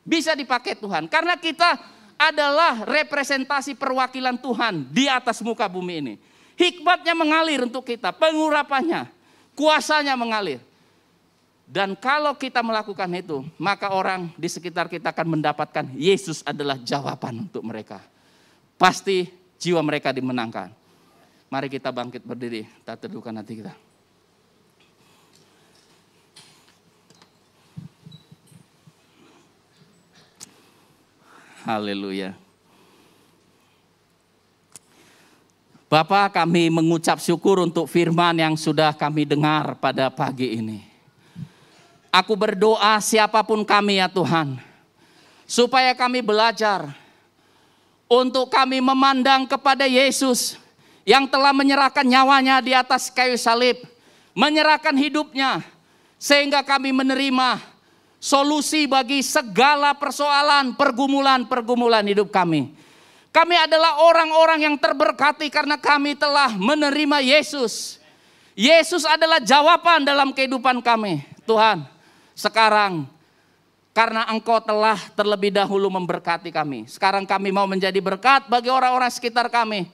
bisa dipakai Tuhan. Karena kita adalah representasi perwakilan Tuhan di atas muka bumi ini. Hikmatnya mengalir untuk kita, pengurapannya, kuasanya mengalir. Dan kalau kita melakukan itu, maka orang di sekitar kita akan mendapatkan Yesus adalah jawaban untuk mereka. Pasti jiwa mereka dimenangkan. Mari kita bangkit berdiri, kita teduhkan hati kita. Haleluya. Bapa, kami mengucap syukur untuk firman yang sudah kami dengar pada pagi ini. Aku berdoa siapapun kami ya Tuhan. supaya kami belajar untuk kami memandang kepada Yesus yang telah menyerahkan nyawanya di atas kayu salib, menyerahkan hidupnya, sehingga kami menerima solusi bagi segala persoalan, pergumulan hidup kami. Kami adalah orang-orang yang terberkati karena kami telah menerima Yesus. Yesus adalah jawaban dalam kehidupan kami. Tuhan, sekarang karena Engkau telah terlebih dahulu memberkati kami, sekarang kami mau menjadi berkat bagi orang-orang sekitar kami.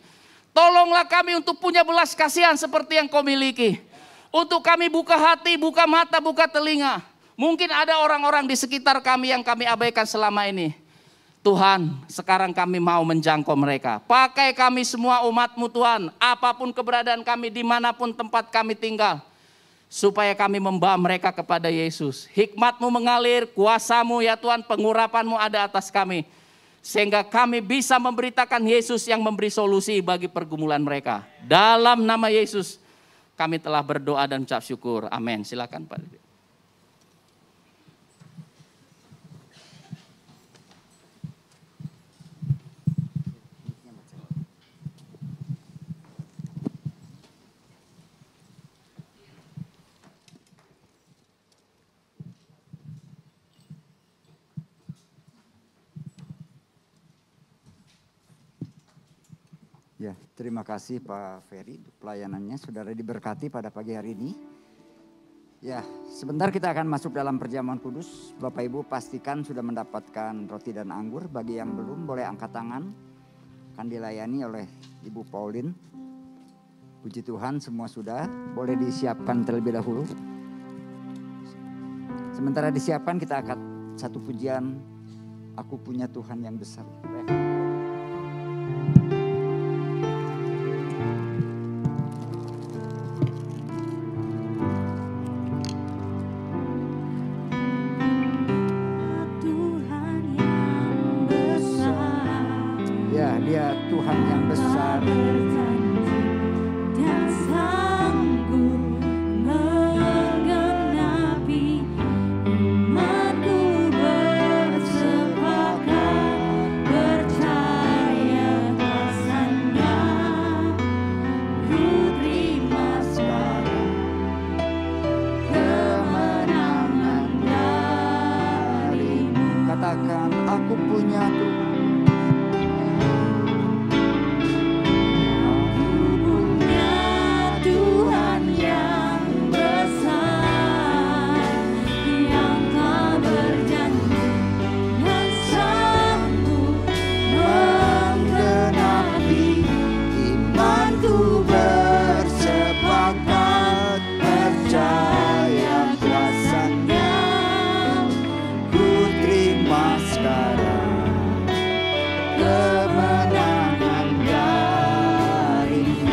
Tolonglah kami untuk punya belas kasihan seperti yang Kau miliki. Untuk kami buka hati, buka mata, buka telinga. Mungkin ada orang-orang di sekitar kami yang kami abaikan selama ini. Tuhan, sekarang kami mau menjangkau mereka. Pakai kami semua umat-Mu Tuhan, apapun keberadaan kami, dimanapun tempat kami tinggal. Supaya kami membawa mereka kepada Yesus. Hikmat-Mu mengalir, kuasa-Mu ya Tuhan, pengurapan-Mu ada atas kami. Sehingga kami bisa memberitakan Yesus yang memberi solusi bagi pergumulan mereka. Dalam nama Yesus kami telah berdoa dan ucap syukur. Amin. Silakan Pak. Ya, terima kasih Pak Ferry untuk pelayanannya. Saudara diberkati pada pagi hari ini. Ya, sebentar kita akan masuk dalam perjamuan kudus. Bapak Ibu pastikan sudah mendapatkan roti dan anggur. Bagi yang belum boleh angkat tangan. Akan dilayani oleh Ibu Pauline. Puji Tuhan semua sudah. Boleh disiapkan terlebih dahulu. Sementara disiapkan kita akan satu pujian. Aku punya Tuhan yang besar. Dia Tuhan yang besar dan sanggup menggenapi imanku, bersepakat percaya kuasa-Nya. Ku terima sekarang kemenangan dari-Mu. Katakan aku punya Tuhan.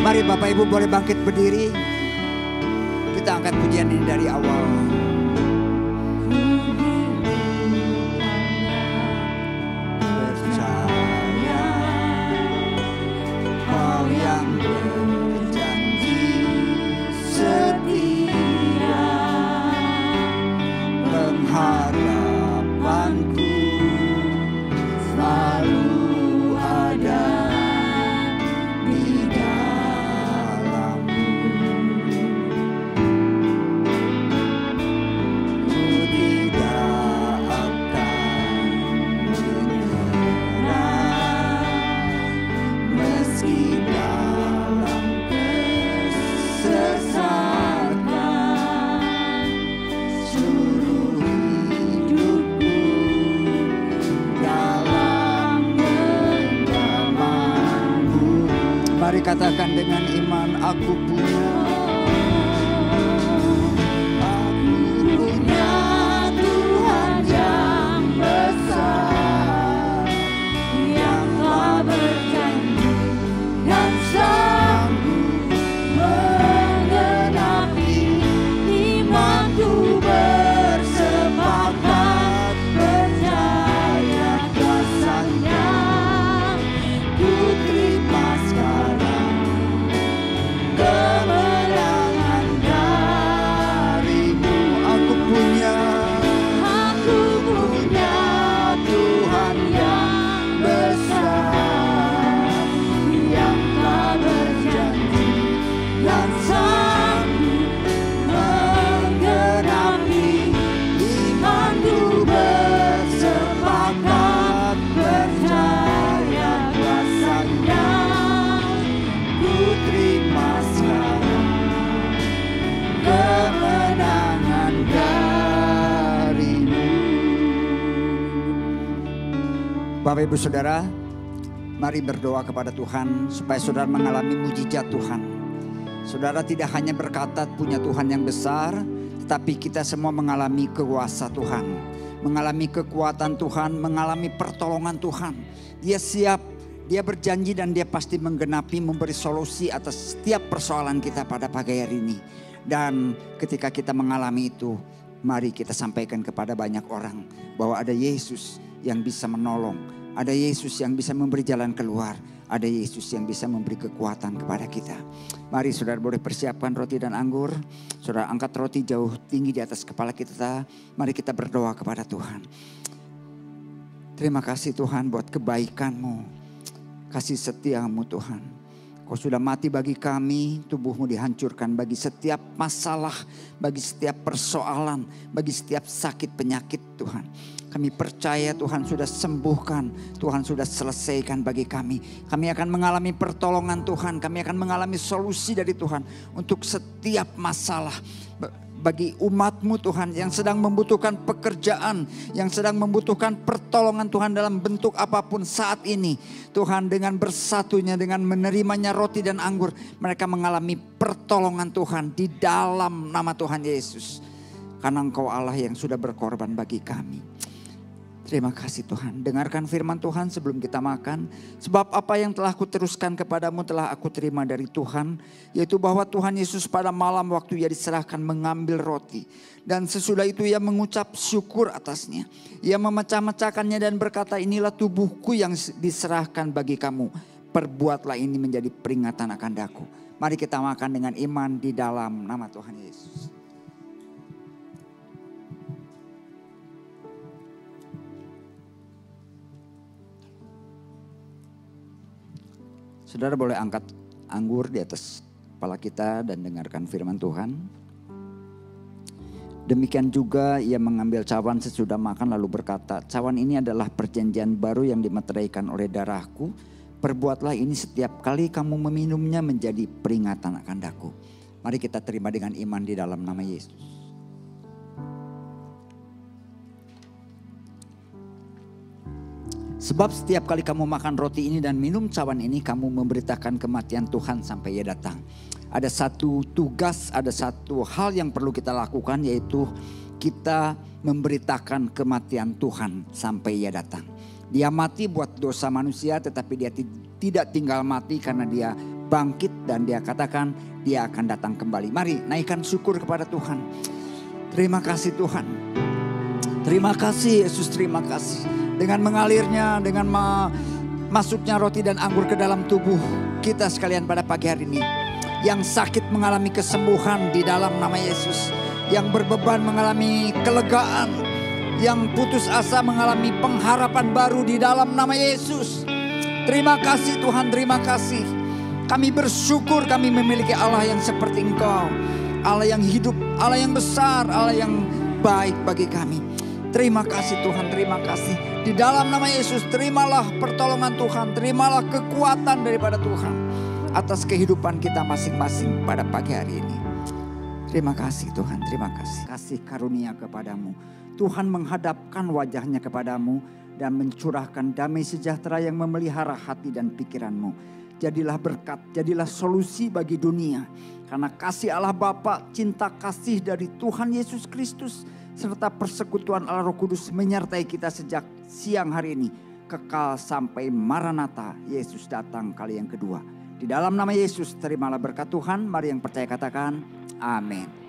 Mari Bapak Ibu boleh bangkit berdiri. Kita angkat pujian ini dari awal. Percaya Kau yang berjanji setia, pengharapanku selalu ada. Mari katakan dengan iman, aku punya. Aku punya Tuhan yang besar, yang telah berjanji dan sanggup menggenapi imanku, bersepakat percaya kuasa-Nya. Ku terima sekarang Bapak Ibu Saudara, mari berdoa kepada Tuhan supaya saudara mengalami mujizat Tuhan. Saudara tidak hanya berkata punya Tuhan yang besar, tetapi kita semua mengalami kuasa Tuhan, mengalami kekuatan Tuhan, mengalami pertolongan Tuhan. Dia siap, dia berjanji dan dia pasti menggenapi, memberi solusi atas setiap persoalan kita pada pagi hari ini. Dan ketika kita mengalami itu, mari kita sampaikan kepada banyak orang bahwa ada Yesus yang bisa menolong, ada Yesus yang bisa memberi jalan keluar, ada Yesus yang bisa memberi kekuatan kepada kita. Mari saudara boleh persiapkan roti dan anggur. Saudara angkat roti jauh tinggi di atas kepala kita. Mari kita berdoa kepada Tuhan. Terima kasih Tuhan buat kebaikan-Mu, kasih setia-Mu Tuhan. Kau sudah mati bagi kami, tubuh-Mu dihancurkan bagi setiap masalah, bagi setiap persoalan, bagi setiap sakit penyakit Tuhan. Kami percaya Tuhan sudah sembuhkan, Tuhan sudah selesaikan bagi kami. Kami akan mengalami pertolongan Tuhan, kami akan mengalami solusi dari Tuhan untuk setiap masalah. Bagi umat-Mu Tuhan yang sedang membutuhkan pekerjaan, yang sedang membutuhkan pertolongan Tuhan dalam bentuk apapun saat ini. Tuhan dengan bersatunya, dengan menerimanya roti dan anggur, mereka mengalami pertolongan Tuhan di dalam nama Tuhan Yesus. Karena Engkau Allah yang sudah berkorban bagi kami. Terima kasih Tuhan. Dengarkan firman Tuhan sebelum kita makan. Sebab apa yang telah kuteruskan kepadamu telah aku terima dari Tuhan. Yaitu bahwa Tuhan Yesus pada malam waktu ia diserahkan mengambil roti. Dan sesudah itu ia mengucap syukur atasnya. Ia memecah-mecahkannya dan berkata, inilah tubuhku yang diserahkan bagi kamu. Perbuatlah ini menjadi peringatan akan daku. Mari kita makan dengan iman di dalam nama Tuhan Yesus. Saudara boleh angkat anggur di atas kepala kita dan dengarkan firman Tuhan. Demikian juga ia mengambil cawan sesudah makan lalu berkata, cawan ini adalah perjanjian baru yang dimeteraikan oleh darahku. Perbuatlah ini setiap kali kamu meminumnya menjadi peringatan akan daku. Mari kita terima dengan iman di dalam nama Yesus. Sebab setiap kali kamu makan roti ini dan minum cawan ini, kamu memberitakan kematian Tuhan sampai ia datang. Ada satu tugas, ada satu hal yang perlu kita lakukan, yaitu kita memberitakan kematian Tuhan sampai ia datang. Dia mati buat dosa manusia, tetapi dia tidak tinggal mati karena dia bangkit dan dia katakan dia akan datang kembali. Mari naikkan syukur kepada Tuhan. Terima kasih Tuhan. Terima kasih Yesus, terima kasih. Dengan mengalirnya, dengan masuknya roti dan anggur ke dalam tubuh kita sekalian pada pagi hari ini. Yang sakit mengalami kesembuhan di dalam nama Yesus. Yang berbeban mengalami kelegaan. Yang putus asa mengalami pengharapan baru di dalam nama Yesus. Terima kasih Tuhan, terima kasih. Kami bersyukur kami memiliki Allah yang seperti Engkau. Allah yang hidup, Allah yang besar, Allah yang baik bagi kami. Terima kasih Tuhan, terima kasih. Di dalam nama Yesus terimalah pertolongan Tuhan, terimalah kekuatan daripada Tuhan atas kehidupan kita masing-masing pada pagi hari ini. Terima kasih Tuhan, terima kasih. Kasih karunia kepadamu. Tuhan menghadapkan wajahnya kepadamu dan mencurahkan damai sejahtera yang memelihara hati dan pikiranmu. Jadilah berkat, jadilah solusi bagi dunia. Karena kasih Allah Bapa, cinta kasih dari Tuhan Yesus Kristus, serta persekutuan Allah Roh Kudus menyertai kita sejak siang hari ini. Kekal sampai Maranatha, Yesus datang kali yang kedua. Di dalam nama Yesus terimalah berkat Tuhan. Mari yang percaya katakan amin.